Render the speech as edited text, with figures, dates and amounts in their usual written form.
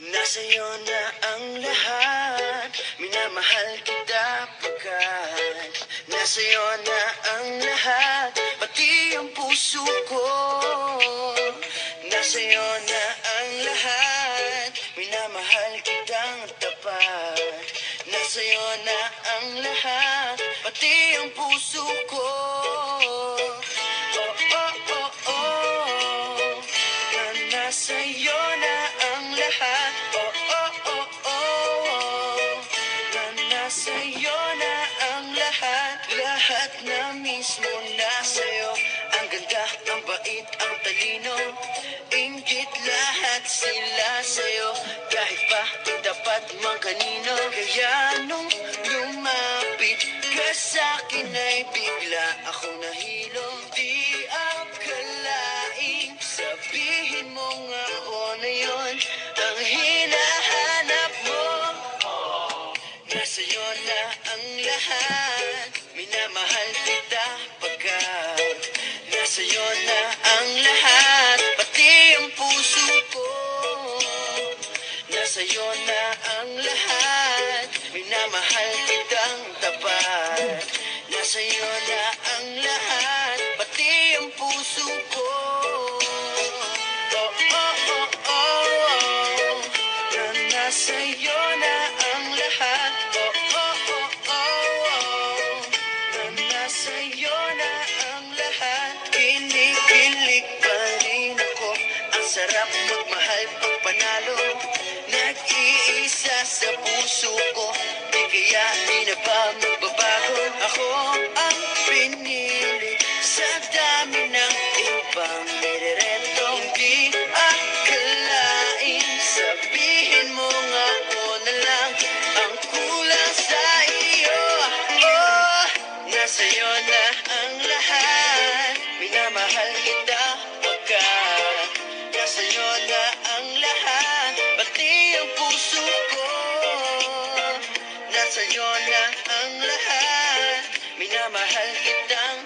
Nasa'yo na ang lahat, minamahal kita pagkat nasa'yo na ang lahat, pati ang puso ko. Nasa'yo na ang lahat, minamahal kitang tapat. Nasa'yo na ang lahat, pati ang puso ko. Oh, oh, oh, oh, na nasa'yo na ang lahat. Oh, oh, oh, oh, na nasa'yo na ang lahat. Lahat na mismo nasa'yo. Ang ganda, ang bait, ang talino, inggit lahat sila sa'yo. Kahit pa dapat mang kanino. Kaya nung lumapit ka sa'kin ay bigla akong nahilo. Di akalaing sabihin mo nga ako na yun ang hinahanap mo. Nasa'yo na ang lahat, minamahal kita pagkat nasa'yo na ang lahat, pati ang puso ko. Nasa'yo na ang lahat, minamahal kitang tapat. Nasa'yo na ang lahat, pati ang puso ko. Oh, oh, oh, oh, oh, na nasa'yo na ang lahat. Oh, oh, oh, oh, oh, na nasa'yo na ang lahat. Kinikilig pa rin ako, ang sarap magmahal pag panalo. Nag-iisa sa puso ko, di kaya di na ba magbabago. Ako ang pinili sa dami ng ibang nirereto. Hindi akalain sabihin mo nga ako na lang ang kulang sa iyo. Oh, nasa'yo na ang lahat, minamahal kita pagkat nasa'yo na ang lahat, pati ang puso ko. Nasa'yo na ang lahat, minamahal kitang